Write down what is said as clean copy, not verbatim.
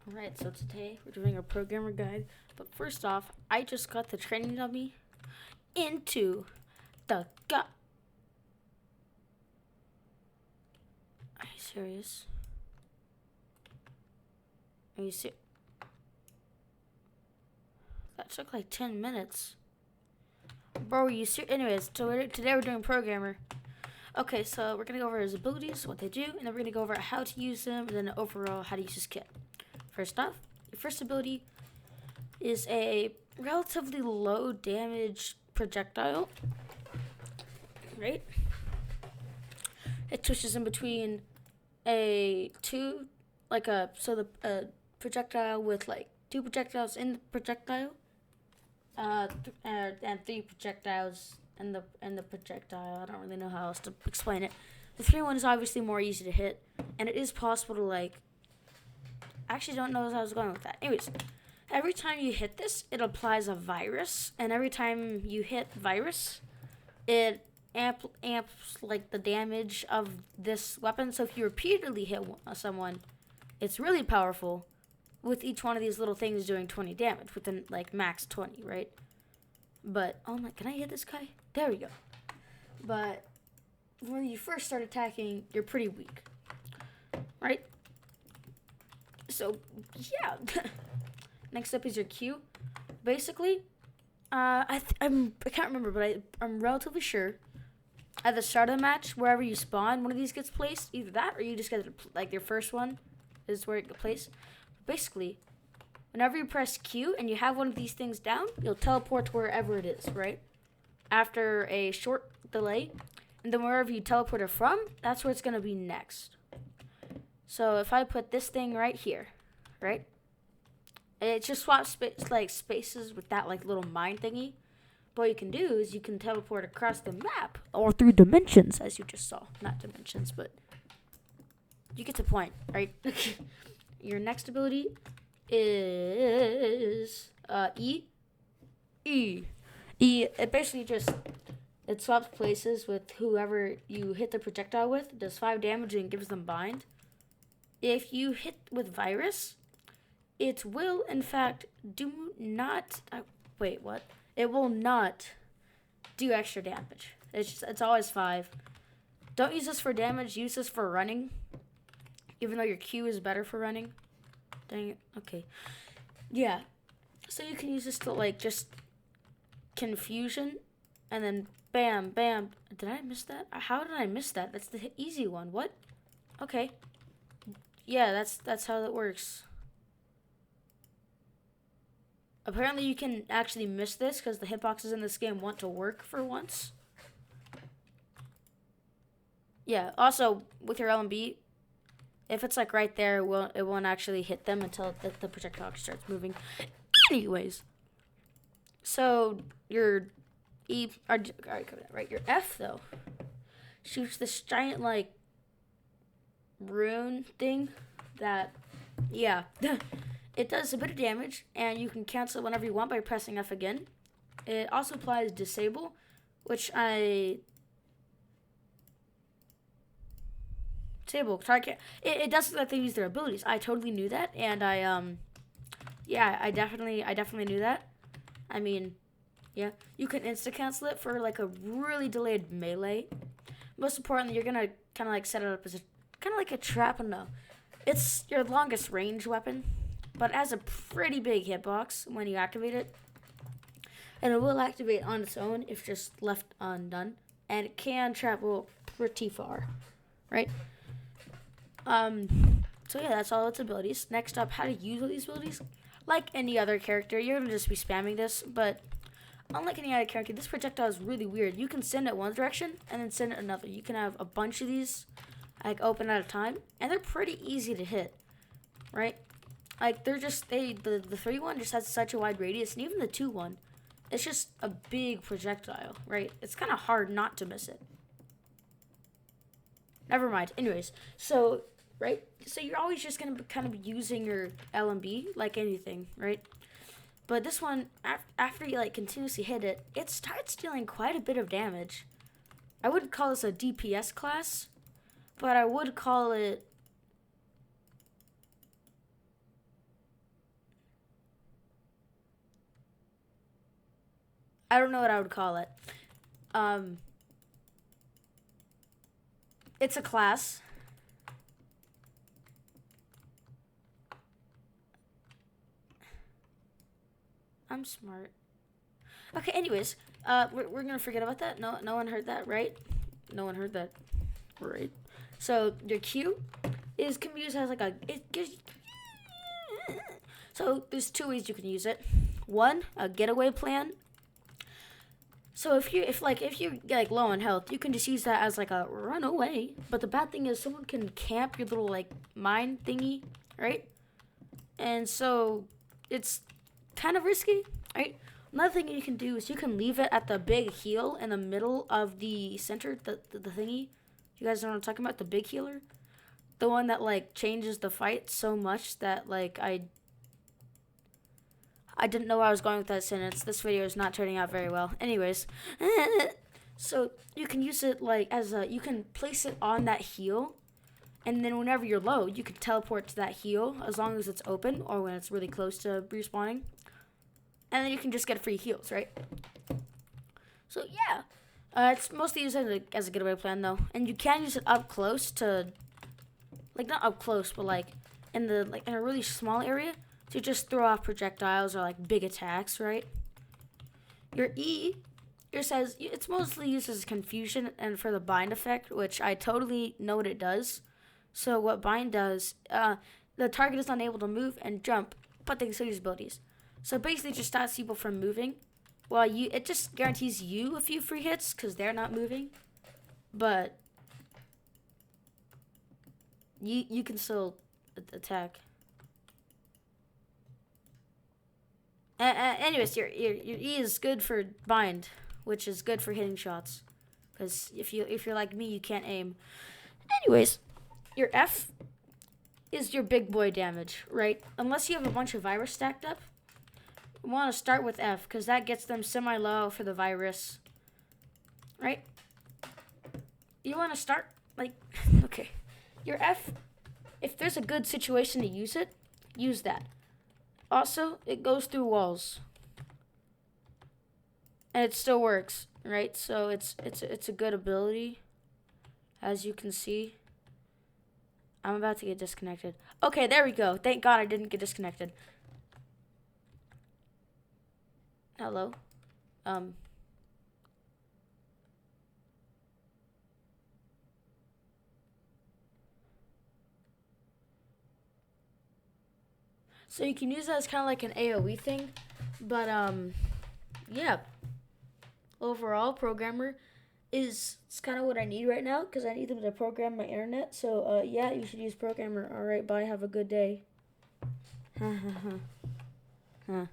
Alright, so today we're doing a programmer guide, but first off, I just got the training dummy into the gut. Are you serious? Are you serious? That took like 10 minutes. Bro, are you serious? Anyways, so today we're doing programmer. Okay, so we're gonna go over his abilities, what they do, and then we're gonna go over how to use them, and then overall how to use his kit. First off, your first ability is a relatively low damage projectile, right? It switches in between a projectile with like two projectiles in the projectile, and three projectiles in the projectile. I don't really know how else to explain it. The 3-1 is obviously more easy to hit, and it is possible to like. I actually don't know how I was going with that. Anyways, every time you hit this, it applies a virus, and every time you hit virus, it amps like the damage of this weapon. So if you repeatedly hit someone, it's really powerful. With each one of these little things doing 20 damage, within like max 20, right? But oh my, can I hit this guy? There we go. But when you first start attacking, you're pretty weak, right? So, yeah. Next up is your Q. Basically, I can't remember, but I'm relatively sure at the start of the match, wherever you spawn, one of these gets placed. Either that, or you just get like your first one is where it gets placed. Basically, whenever you press Q and you have one of these things down, you'll teleport to wherever it is, right? After a short delay, and then wherever you teleported from, that's where it's gonna be next. So if I put this thing right here, right? It just swaps spaces with that like little mine thingy. But what you can do is you can teleport across the map or through dimensions, as you just saw. Not dimensions, but you get the point, right? Your next ability is E. It basically just it swaps places with whoever you hit the projectile with. It does 5 damage and gives them bind. If you hit with virus, it will in fact do not. Wait, what? It will not do extra damage. It's always 5. Don't use this for damage. Use this for running. Even though your Q is better for running. Dang it. Okay. Yeah. So you can use this to like just confusion, and then bam, bam. Did I miss that? How did I miss that? That's the easy one. What? Okay. Yeah, that's how that works. Apparently you can actually miss this because the hitboxes in this game want to work for once. Yeah, also with your LMB, if it's like right there, it won't actually hit them until the projectile starts moving. Anyways, so your your F though shoots this giant like rune thing that, yeah, it does a bit of damage, and you can cancel it whenever you want by pressing F again. It also applies disable, which it doesn't let them use their abilities. I totally knew that, and I definitely knew that. I mean, yeah, you can insta cancel it for like a really delayed melee. Most importantly, you're gonna kind of like set it up as kind of like a trap. No, it's your longest range weapon, but it has a pretty big hitbox when you activate it, and it will activate on its own if just left undone, and it can travel pretty far, right? So yeah, that's all its abilities. Next up, how to use all these abilities. Like any other character, you're gonna just be spamming this, but unlike any other character, this projectile is really weird. You can send it one direction and then send it another. You can have a bunch of these like open at a time, and they're pretty easy to hit, right? Like they're just the 3-1 just has such a wide radius, and even the 2-1, it's just a big projectile, right? It's kind of hard not to miss it. Never mind. Anyways, so right, so you're always just gonna kind of be using your LMB like anything, right? But this one, after you like continuously hit it, it starts dealing quite a bit of damage. I wouldn't call this a DPS class, but I would call it I don't know what I would call it. It's a class. I'm smart. Okay, anyways, we're gonna forget about that. No one heard that, right? No one heard that, right? So your Q can be used as like it gives. So there's two ways you can use it. One, a getaway plan. So if you're like low on health, you can just use that as like a run away. But the bad thing is someone can camp your little like mine thingy, right? And so it's kind of risky, right? Another thing you can do is you can leave it at the big heal in the middle of the center, the thingy. You guys know what I'm talking about? The big healer? The one that like changes the fight so much that like I didn't know where I was going with that sentence. This video is not turning out very well. Anyways, so you can use it like you can place it on that heal, and then whenever you're low, you can teleport to that heal as long as it's open or when it's really close to respawning. And then you can just get free heals, right? So yeah, it's mostly used as a getaway plan though, and you can use it up close to, like not up close, but like in a really small area to just throw off projectiles or like big attacks, right? Your E, it says it's mostly used as confusion and for the bind effect, which I totally know what it does. So what bind does, the target is unable to move and jump, but they can still use abilities. So basically, it just stops people from moving. Well, it just guarantees you a few free hits because they're not moving, but you can still attack. Anyways, your E is good for bind, which is good for hitting shots, because if you're like me, you can't aim. Anyways, your F is your big boy damage, right? Unless you have a bunch of virus stacked up. You want to start with F because that gets them semi-low for the virus, right? You want to start like, okay, your F, if there's a good situation to use it, use that. Also, it goes through walls, and it still works, right? So it's a good ability, as you can see. I'm about to get disconnected. Okay, there we go. Thank God I didn't get disconnected. Hello. So you can use that as kind of like an AoE thing, but yeah. Overall, programmer it's kind of what I need right now because I need them to program my internet. So yeah, you should use programmer. All right, bye. Have a good day. Huh.